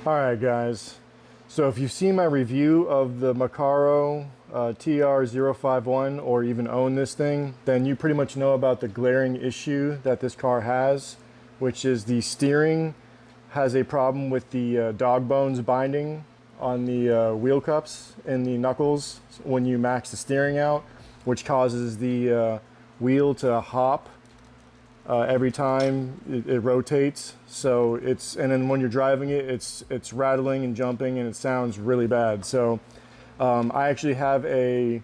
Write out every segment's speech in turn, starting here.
Alright guys, so if you've seen my review of the MCarro TR051 or even own this thing, then you pretty much know about the glaring issue that this car has, which is the steering has a problem with the dog bones binding on the wheel cups and the knuckles when you max the steering out, which causes the wheel to hop every time it rotates. So and then when you're driving it, it's rattling and jumping and it sounds really bad. So I actually have a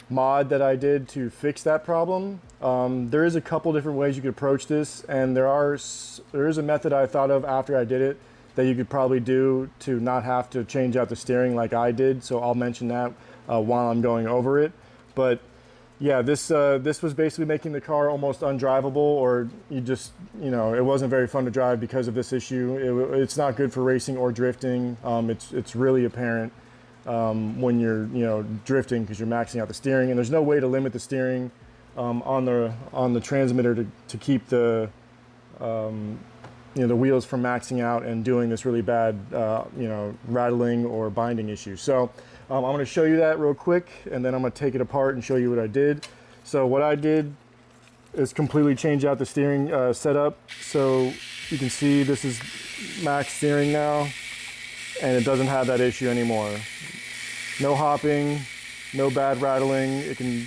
mod that I did to fix that problem. There is a couple different ways you could approach this, and there is a method I thought of after I did it that you could probably do to not have to change out the steering like I did. So I'll mention that while I'm going over it. But yeah, this was basically making the car almost undrivable, or it wasn't very fun to drive because of this issue. It's not good for racing or drifting. It's really apparent when you're drifting because you're maxing out the steering, and there's no way to limit the steering on the transmitter to keep the the wheels from maxing out and doing this really bad rattling or binding issue. So I'm going to show you that real quick, and then I'm going to take it apart and show you what I did. So what I did is completely change out the steering setup. So you can see this is max steering now, and it doesn't have that issue anymore. No hopping, no bad rattling. It can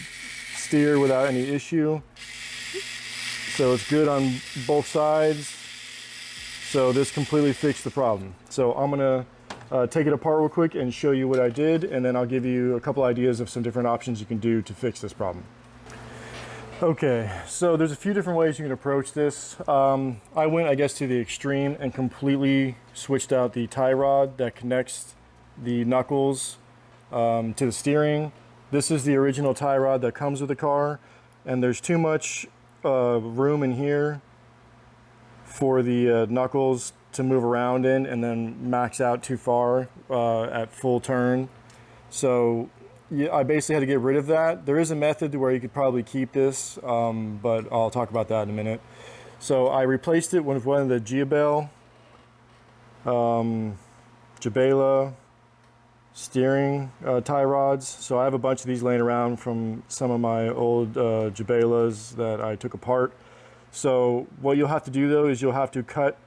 steer without any issue. So it's good on both sides. So this completely fixed the problem. So I'm gonna take it apart real quick and show you what I did, and then I'll give you a couple ideas of some different options you can do to fix this problem. Okay, so there's a few different ways you can approach this. I went, I guess, to the extreme and completely switched out the tie rod that connects the knuckles to the steering. This is the original tie rod that comes with the car, and there's too much room in here for the knuckles to move around in and then max out too far at full turn. So yeah, I basically had to get rid of that. There is a method where you could probably keep this, but I'll talk about that in a minute. So I replaced it with one of the Jabela steering tie rods. So I have a bunch of these laying around from some of my old Jabelas that I took apart. So what you'll have to do though is you'll have to cut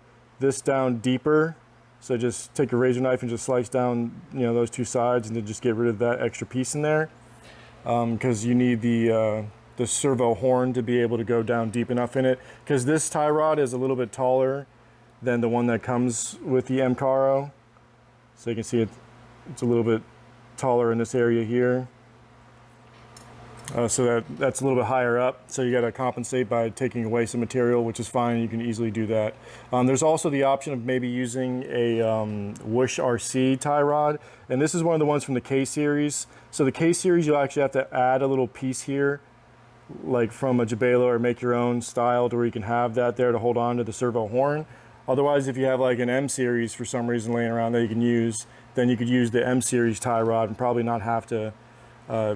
this down deeper. So just take a razor knife and just slice down those two sides, and then just get rid of that extra piece in there, because you need the servo horn to be able to go down deep enough in it, because this tie rod is a little bit taller than the one that comes with the MCarro. So you can see it's a little bit taller in this area here. So that's a little bit higher up, so you got to compensate by taking away some material, which is fine. You can easily do that. There's also the option of maybe using a Whoosh RC tie rod, and this is one of the ones from the K series. So the K series, you'll actually have to add a little piece here, like from a Jabela, or make your own style to where you can have that there to hold on to the servo horn. Otherwise, if you have like an M series for some reason laying around that you can use, then you could use the M series tie rod and probably not have to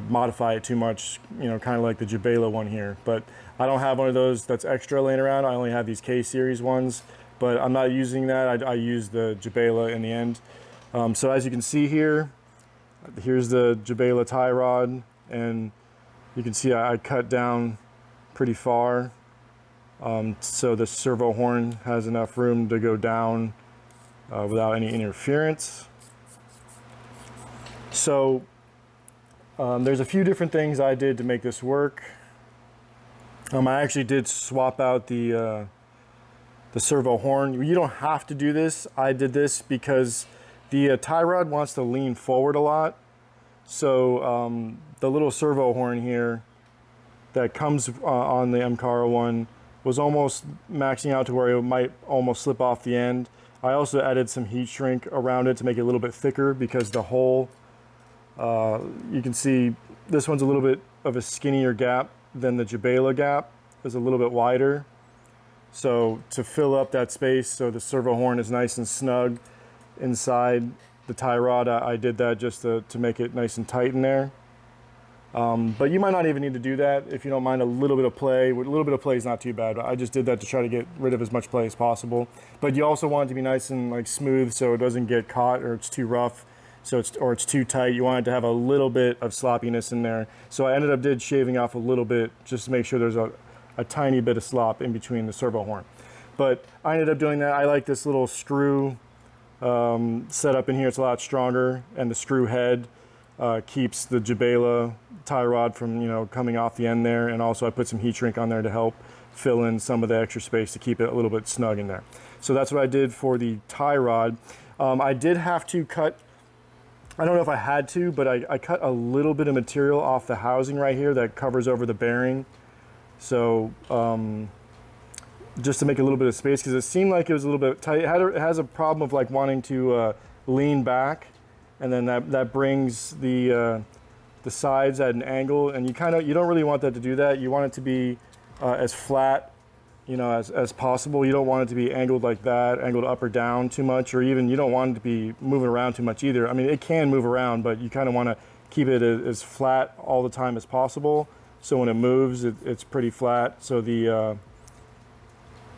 modify it too much, kind of like the Jabela one here. But I don't have one of those that's extra laying around. I only have these K series ones, but I'm not using that. I use the Jabela in the end. So as you can see here, here's the Jabela tie rod, and you can see I cut down pretty far, so the servo horn has enough room to go down without any interference. So there's a few different things I did to make this work. I actually did swap out the servo horn. You don't have to do this. I did this because the tie rod wants to lean forward a lot. So the little servo horn here that comes on the MCarro one was almost maxing out to where it might almost slip off the end. I also added some heat shrink around it to make it a little bit thicker, because the hole, you can see this one's a little bit of a skinnier gap than the Jabela gap. It's a little bit wider. So to fill up that space so the servo horn is nice and snug inside the tie rod, I did that just to make it nice and tight in there. But you might not even need to do that if you don't mind a little bit of play. A little bit of play is not too bad. I just did that to try to get rid of as much play as possible. But you also want it to be nice and like smooth so it doesn't get caught or it's too rough, so it's too tight. You want it to have a little bit of sloppiness in there. So I ended up shaving off a little bit just to make sure there's a tiny bit of slop in between the servo horn. But I ended up doing that. I like this little screw setup in here. It's a lot stronger, and the screw head keeps the Jabela tie rod from coming off the end there, and also I put some heat shrink on there to help fill in some of the extra space to keep it a little bit snug in there. So that's what I did for the tie rod. I did have to cut, I don't know if I had to, but I cut a little bit of material off the housing right here that covers over the bearing. So just to make a little bit of space, because it seemed like it was a little bit tight. It has a problem of like wanting to lean back, and then that brings the sides at an angle, and you don't really want that to do that. You want it to be as flat, as possible. You don't want it to be angled like that, angled up or down too much, or even you don't want it to be moving around too much either. I mean, it can move around, but you kind of want to keep it as flat all the time as possible. So when it moves, it's pretty flat. So the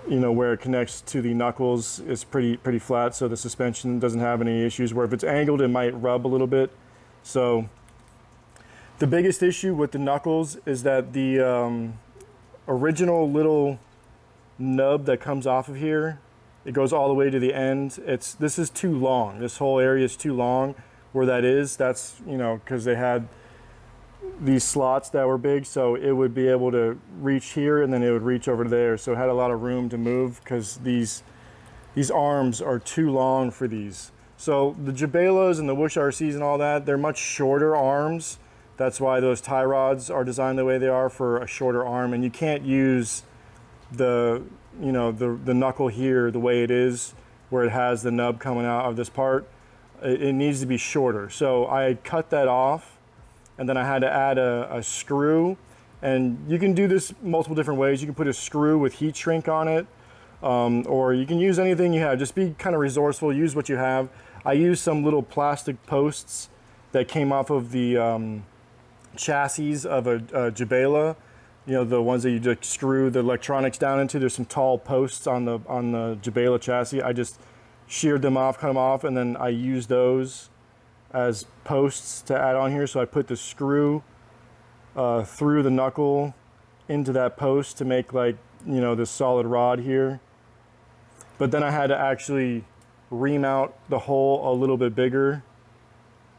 where it connects to the knuckles is pretty flat, so the suspension doesn't have any issues. Where if it's angled, it might rub a little bit. So the biggest issue with the knuckles is that the original little nub that comes off of here, it goes all the way to the end. This is too long. This whole area is too long where that is. That's because they had these slots that were big, so it would be able to reach here and then it would reach over there, so it had a lot of room to move because these arms are too long for these. So the Jabelas and the Whoosh RCs and all that, they're much shorter arms. That's why those tie rods are designed the way they are, for a shorter arm, and you can't use the knuckle here the way it is, where it has the nub coming out of this part. It needs to be shorter. So I cut that off, and then I had to add a screw, and you can do this multiple different ways. You can put a screw with heat shrink on it, or you can use anything you have. Just be kind of resourceful, use what you have. I used some little plastic posts that came off of the chassis of a Jabela, the ones that you just screw the electronics down into. There's some tall posts on the Jabela chassis. I just sheared them off, cut them off, and then I used those as posts to add on here. So I put the screw through the knuckle into that post to make this solid rod here. But then I had to actually ream out the hole a little bit bigger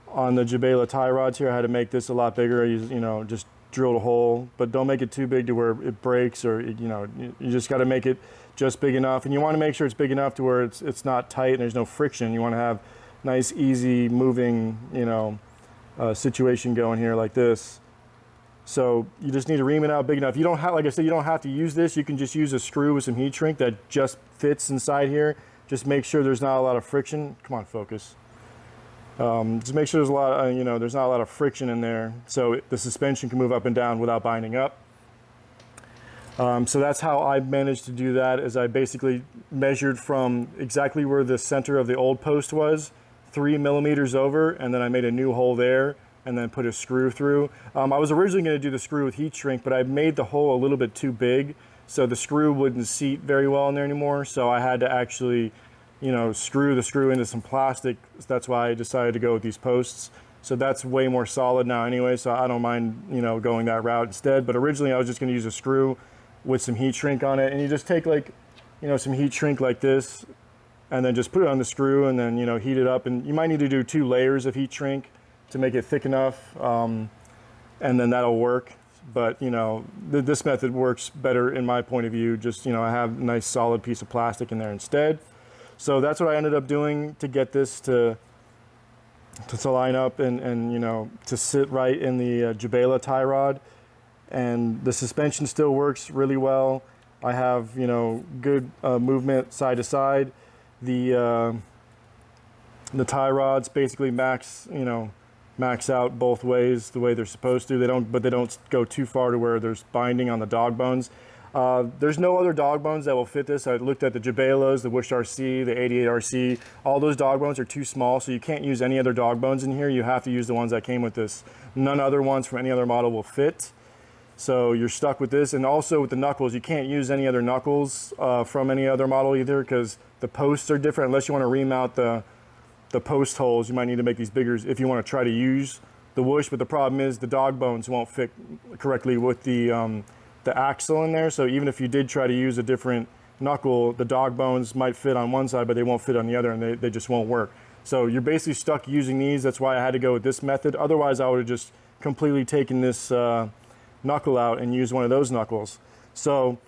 on the Jabela tie rods here. I had to make this a lot bigger. I just drilled a hole, but don't make it too big to where it breaks, or you just got to make it just big enough. And you want to make sure it's big enough to where it's not tight and there's no friction. You want to have nice, easy moving, situation going here like this. So you just need to ream it out big enough. You don't have, like I said, you don't have to use this. You can just use a screw with some heat shrink that just fits inside here. Just make sure there's not a lot of friction. Come on, focus. Just make sure there's a lot of, there's not a lot of friction in there, so the suspension can move up and down without binding up. So that's how I managed to do that, is I basically measured from exactly where the center of the old post was, 3 millimeters over, and then I made a new hole there and then put a screw through. I was originally going to do the screw with heat shrink, but I made the hole a little bit too big, so the screw wouldn't seat very well in there anymore, so I had to actually screw the screw into some plastic. That's why I decided to go with these posts. So that's way more solid now anyway, so I don't mind, going that route instead. But originally I was just going to use a screw with some heat shrink on it, and you just take some heat shrink like this, and then just put it on the screw, and then heat it up. And you might need to do 2 layers of heat shrink to make it thick enough, and then that'll work. But this method works better in my point of view. Just I have a nice solid piece of plastic in there instead. So that's what I ended up doing to get this to line up and to sit right in the Jabela tie rod. And the suspension still works really well. I have good movement side to side. The tie rods basically max out both ways the way they're supposed to. They don't go too far to where there's binding on the dog bones. There's no other dog bones that will fit this. I looked at the Jabelos, the Whoosh RC, the 88 RC. All those dog bones are too small, so you can't use any other dog bones in here. You have to use the ones that came with this. None other ones from any other model will fit. So you're stuck with this. And also with the knuckles, you can't use any other knuckles from any other model either, because the posts are different. Unless you want to remount the post holes, you might need to make these bigger if you want to try to use the Whoosh. But the problem is the dog bones won't fit correctly with the axle in there. So even if you did try to use a different knuckle, the dog bones might fit on one side, but they won't fit on the other, and they just won't work. So you're basically stuck using these. That's why I had to go with this method. Otherwise, I would have just completely taken this knuckle out and used one of those knuckles. So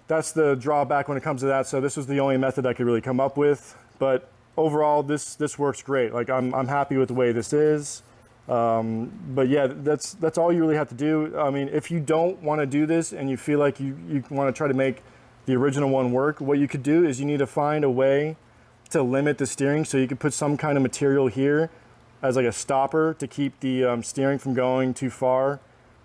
that's the drawback when it comes to that. So this was the only method I could really come up with. But overall, this works great. Like I'm happy with the way this is. But yeah, that's all you really have to do. I mean, if you don't want to do this and you feel like you want to try to make the original one work, what you could do is you need to find a way to limit the steering. So you could put some kind of material here as like a stopper to keep the steering from going too far.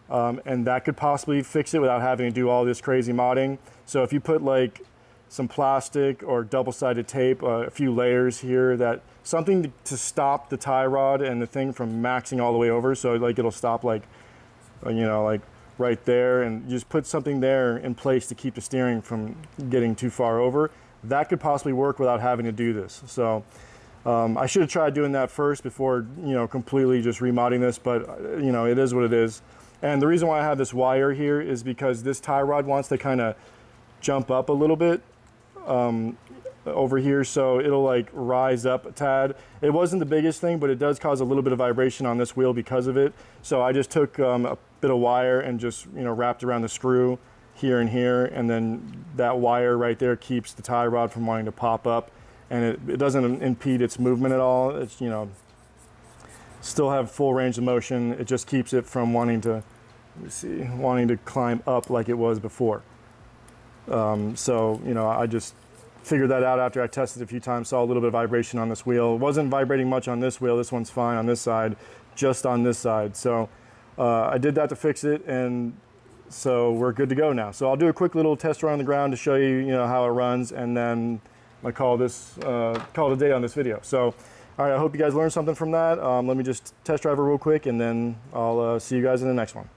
And that could possibly fix it without having to do all this crazy modding. So if you put like some plastic or double-sided tape, a few layers here, that something to stop the tie rod and the thing from maxing all the way over. So like it'll stop like, you know, like right there, and just put something there in place to keep the steering from getting too far over. That could possibly work without having to do this. So I should have tried doing that first before, you know, completely just remodding this, but you know, it is what it is. And the reason why I have this wire here is because this tie rod wants to kind of jump up a little bit over here, so it'll like rise up a tad. It wasn't the biggest thing, but it does cause a little bit of vibration on this wheel because of it. So I just took a bit of wire and just, you know, wrapped around the screw here and here, and then that wire right there keeps the tie rod from wanting to pop up, and it doesn't impede its movement at all. It's, you know, still have full range of motion. It just keeps it from wanting to, let me see, wanting to climb up like it was before. So, you know, I just figured that out after I tested a few times, saw a little bit of vibration on this wheel. It wasn't vibrating much on this wheel. This one's fine on this side, just on this side. So I did that to fix it, and so we're good to go now. So I'll do a quick little test run on the ground to show you, you know, how it runs, and then I call it a day on this video. So, all right, I hope you guys learned something from that. Let me just test drive it real quick, and then I'll see you guys in the next one.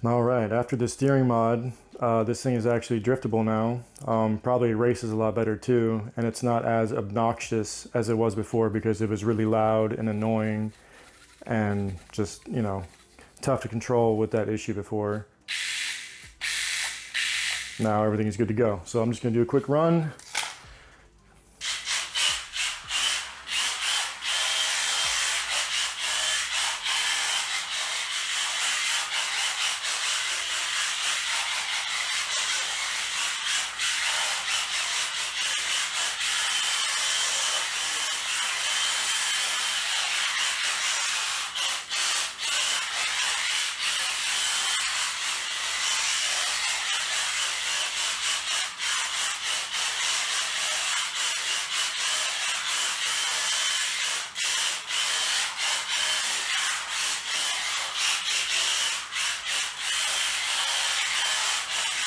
All right, after the steering mod, this thing is actually driftable now. Probably races a lot better too, and it's not as obnoxious as it was before because it was really loud and annoying and just, you know, tough to control with that issue before. Now everything is good to go. So I'm just gonna do a quick run.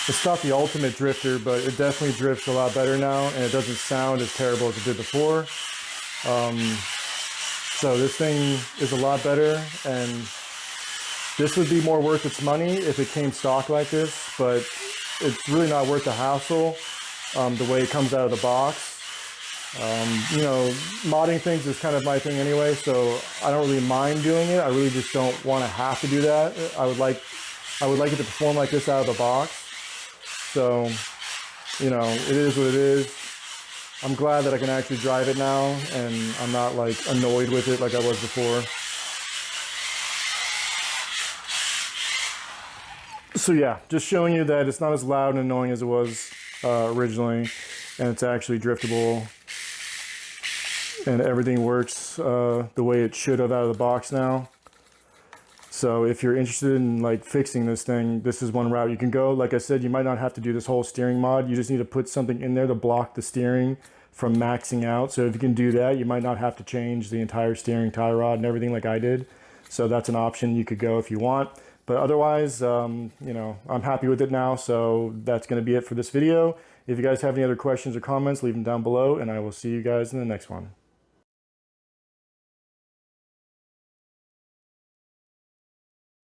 It's not the ultimate drifter, but it definitely drifts a lot better now, and it doesn't sound as terrible as it did before. So this thing is a lot better, and this would be more worth its money if it came stock like this, but it's really not worth the hassle the way it comes out of the box. You know, modding things is kind of my thing anyway, so I don't really mind doing it. I really just don't want to have to do that. I would like it to perform like this out of the box. So, you know, it is what it is. I'm glad that I can actually drive it now, and I'm not like annoyed with it like I was before. So yeah, just showing you that it's not as loud and annoying as it was originally, and it's actually driftable, and everything works the way it should have out of the box now. So if you're interested in like fixing this thing, this is one route you can go. Like I said, you might not have to do this whole steering mod. You just need to put something in there to block the steering from maxing out. So if you can do that, you might not have to change the entire steering tie rod and everything like I did. So that's an option you could go if you want. But otherwise, you know, I'm happy with it now. So that's going to be it for this video. If you guys have any other questions or comments, leave them down below, and I will see you guys in the next one.